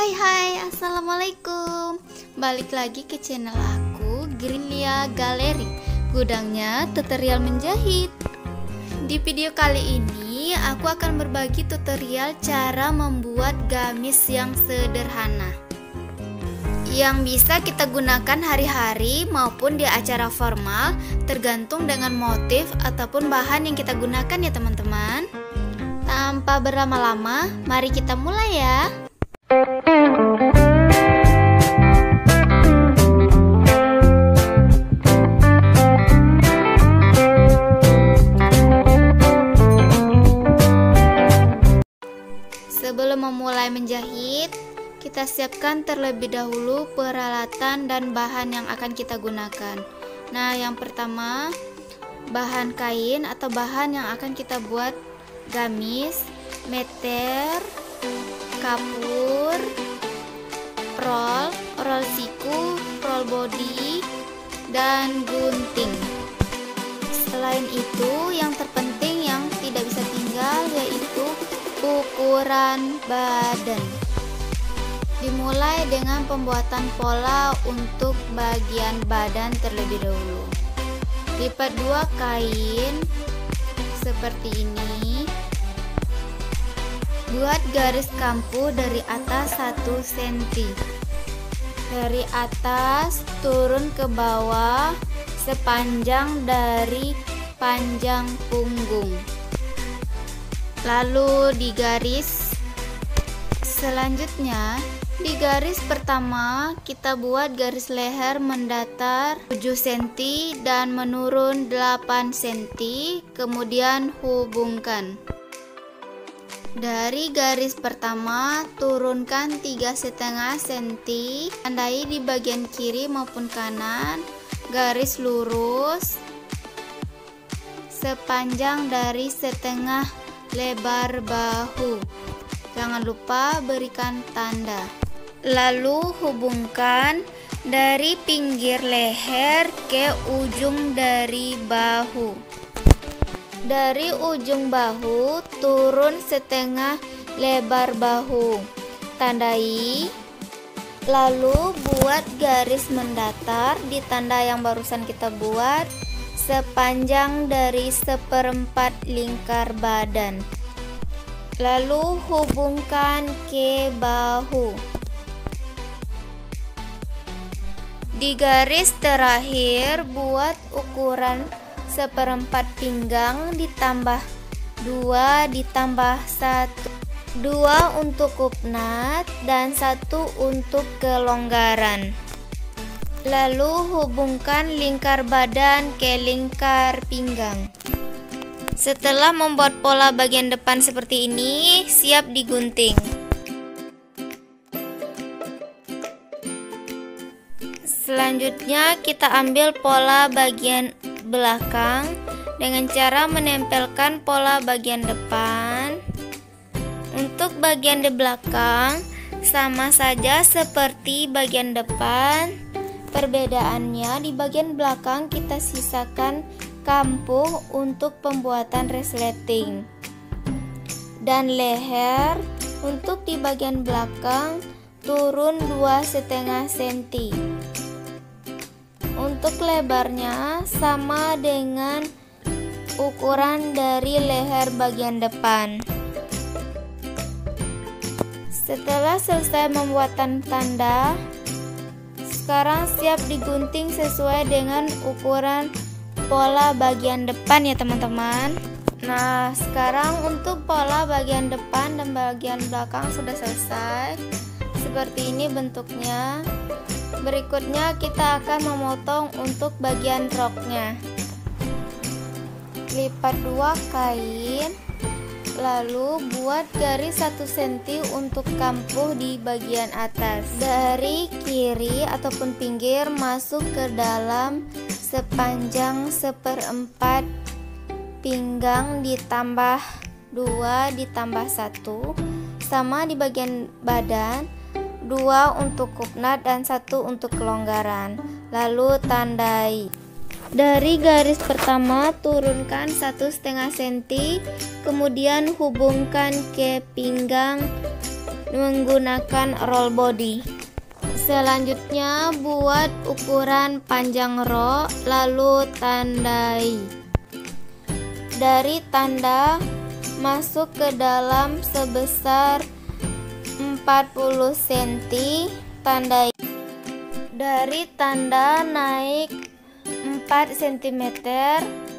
Hai, assalamualaikum. Balik lagi ke channel aku, Grilia Galeri, gudangnya tutorial menjahit. Di video kali ini aku akan berbagi tutorial cara membuat gamis yang sederhana, yang bisa kita gunakan hari-hari maupun di acara formal, tergantung dengan motif ataupun bahan yang kita gunakan ya teman-teman. Tanpa berlama-lama, mari kita mulai ya. Sebelum memulai menjahit, kita siapkan terlebih dahulu peralatan dan bahan yang akan kita gunakan. Nah, yang pertama, bahan kain atau bahan yang akan kita buat gamis, meter, kapur, roll siku, roll body, dan gunting. Selain itu, yang terpenting yang tidak bisa tinggal yaitu ukuran badan. Dimulai dengan pembuatan pola untuk bagian badan terlebih dahulu. Lipat dua kain seperti ini. Buat garis kampuh dari atas 1 cm. Dari atas turun ke bawah sepanjang dari panjang punggung. Lalu di garis selanjutnya, di garis pertama kita buat garis leher mendatar 7 cm dan menurun 8 cm, kemudian hubungkan. Dari garis pertama turunkan 3,5 cm, tandai di bagian kiri maupun kanan, garis lurus sepanjang dari setengah lebar bahu. Jangan lupa berikan tanda. Lalu hubungkan dari pinggir leher ke ujung dari bahu. Dari ujung bahu turun setengah lebar bahu, tandai. Lalu buat garis mendatar di tanda yang barusan kita buat sepanjang dari 1/4 lingkar badan. Lalu hubungkan ke bahu. Di garis terakhir buat ukuran 1/4 pinggang ditambah 2 ditambah 1. 2 untuk kupnat dan 1 untuk kelonggaran. Lalu hubungkan lingkar badan ke lingkar pinggang. Setelah membuat pola bagian depan seperti ini, siap digunting. Selanjutnya kita ambil pola bagian belakang dengan cara menempelkan pola bagian depan. Untuk bagian di belakang sama saja seperti bagian depan. Perbedaannya di bagian belakang kita sisakan kampuh untuk pembuatan resleting. Dan leher untuk di bagian belakang turun 2,5 cm. Untuk lebarnya sama dengan ukuran dari leher bagian depan. Setelah selesai membuatan tanda, sekarang siap digunting sesuai dengan ukuran pola bagian depan ya teman-teman. Nah, sekarang untuk pola bagian depan dan bagian belakang sudah selesai. Seperti ini bentuknya. Berikutnya kita akan memotong untuk bagian roknya. Lipat dua kain, lalu buat garis 1 cm untuk kampuh di bagian atas. Dari kiri ataupun pinggir masuk ke dalam sepanjang 1/4 pinggang ditambah 2 ditambah 1, sama di bagian badan. 2 untuk kupnat dan 1 untuk kelonggaran. Lalu tandai. Dari garis pertama turunkan 1,5 cm, kemudian hubungkan ke pinggang menggunakan roll body. Selanjutnya buat ukuran panjang rok, lalu tandai. Dari tanda masuk ke dalam sebesar 40 cm, tandai. Dari tanda naik 4 cm,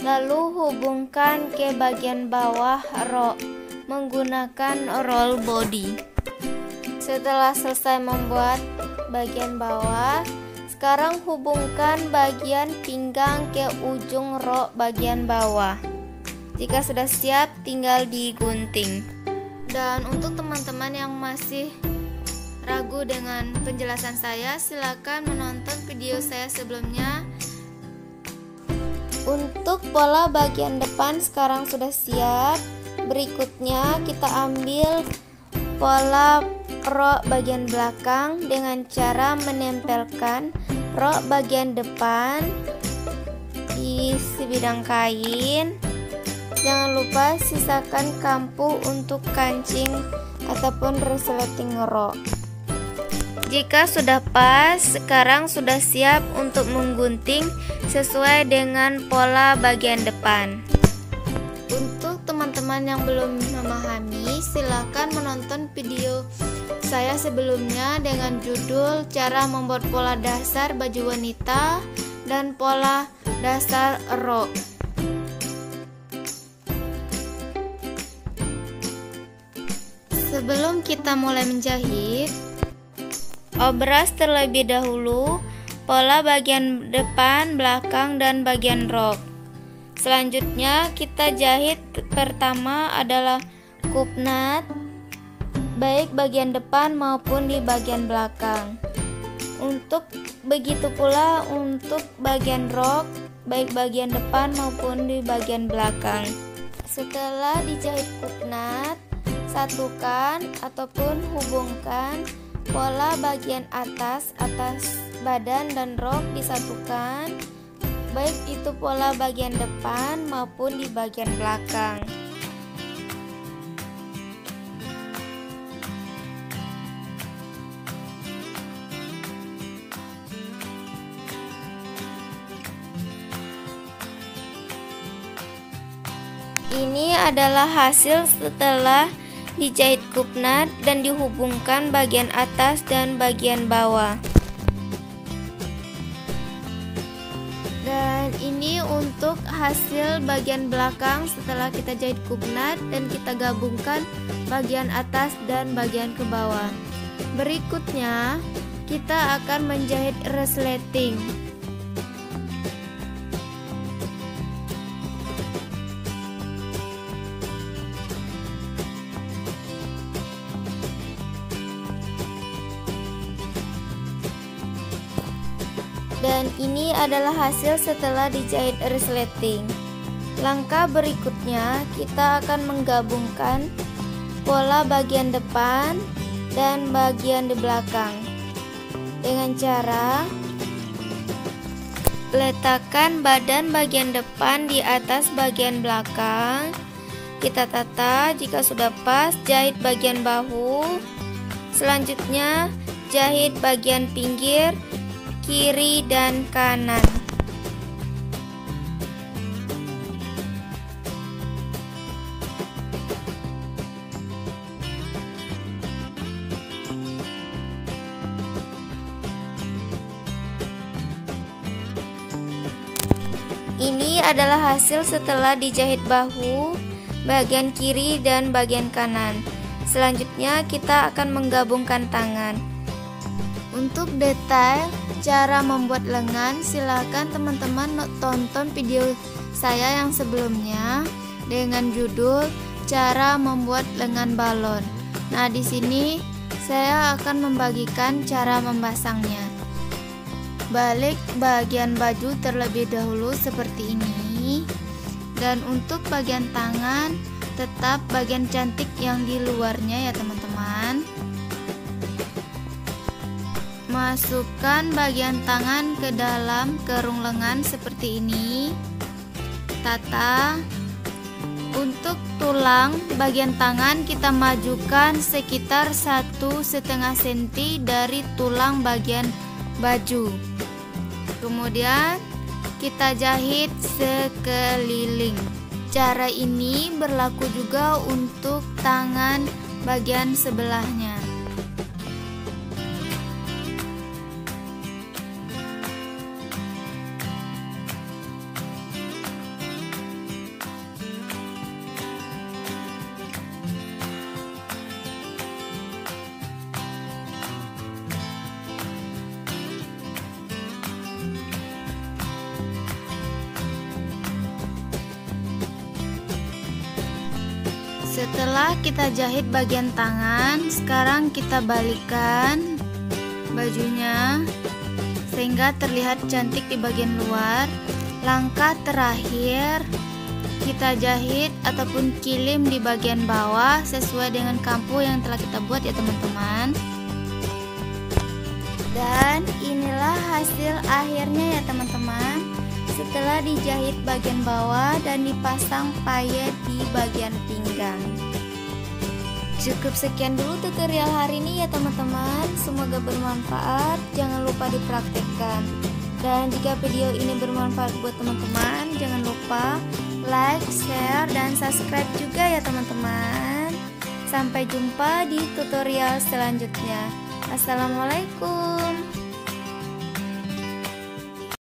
lalu hubungkan ke bagian bawah rok menggunakan roll body. Setelah selesai membuat bagian bawah, sekarang hubungkan bagian pinggang ke ujung rok bagian bawah. Jika sudah siap, tinggal digunting. Dan untuk teman-teman yang masih ragu dengan penjelasan saya, silakan menonton video saya sebelumnya. Untuk pola bagian depan sekarang sudah siap. Berikutnya kita ambil pola rok bagian belakang dengan cara menempelkan rok bagian depan di sebidang kain. Jangan lupa sisakan kampu untuk kancing ataupun resleting rok. Jika sudah pas, sekarang sudah siap untuk menggunting sesuai dengan pola bagian depan. Untuk teman-teman yang belum memahami, silakan menonton video saya sebelumnya dengan judul cara membuat pola dasar baju wanita dan pola dasar rok. Sebelum kita mulai menjahit, obras terlebih dahulu pola bagian depan, belakang, dan bagian rok. Selanjutnya kita jahit. Pertama adalah kupnat, baik bagian depan maupun di bagian belakang. Untuk begitu pula untuk bagian rok, baik bagian depan maupun di bagian belakang. Setelah dijahit kupnat, satukan ataupun hubungkan pola bagian atas badan dan rok disatukan, baik itu pola bagian depan maupun di bagian belakang. Ini adalah hasil setelah dijahit kupnat dan dihubungkan bagian atas dan bagian bawah. Dan ini untuk hasil bagian belakang setelah kita jahit kupnat dan kita gabungkan bagian atas dan bagian ke bawah. Berikutnya kita akan menjahit resleting. Dan ini adalah hasil setelah dijahit resleting. Langkah berikutnya kita akan menggabungkan pola bagian depan dan bagian di belakang dengan cara letakkan badan bagian depan di atas bagian belakang. Kita tata. Jika sudah pas, jahit bagian bahu. Selanjutnya jahit bagian pinggir kiri dan kanan. Ini adalah hasil setelah dijahit bahu, bagian kiri dan bagian kanan. Selanjutnya kita akan menggabungkan tangan. Untuk detail cara membuat lengan, silakan teman-teman tonton video saya yang sebelumnya dengan judul cara membuat lengan balon. Nah, di sini saya akan membagikan cara memasangnya. Balik bagian baju terlebih dahulu seperti ini. Dan untuk bagian tangan, tetap bagian cantik yang di luarnya ya teman-teman. Masukkan bagian tangan ke dalam kerung lengan seperti ini. Tata. Untuk tulang bagian tangan kita majukan sekitar 1,5 cm dari tulang bagian baju. Kemudian kita jahit sekeliling. Cara ini berlaku juga untuk tangan bagian sebelahnya. Setelah kita jahit bagian tangan, sekarang kita balikkan bajunya sehingga terlihat cantik di bagian luar. Langkah terakhir, kita jahit ataupun kilim di bagian bawah sesuai dengan kampo yang telah kita buat ya teman-teman. Dan inilah hasil akhirnya ya teman-teman. Setelah dijahit bagian bawah dan dipasang payet di bagian pinggang. Cukup sekian dulu tutorial hari ini ya teman-teman. Semoga bermanfaat. Jangan lupa dipraktekkan. Dan jika video ini bermanfaat buat teman-teman, jangan lupa like, share, dan subscribe juga ya teman-teman. Sampai jumpa di tutorial selanjutnya. Assalamualaikum.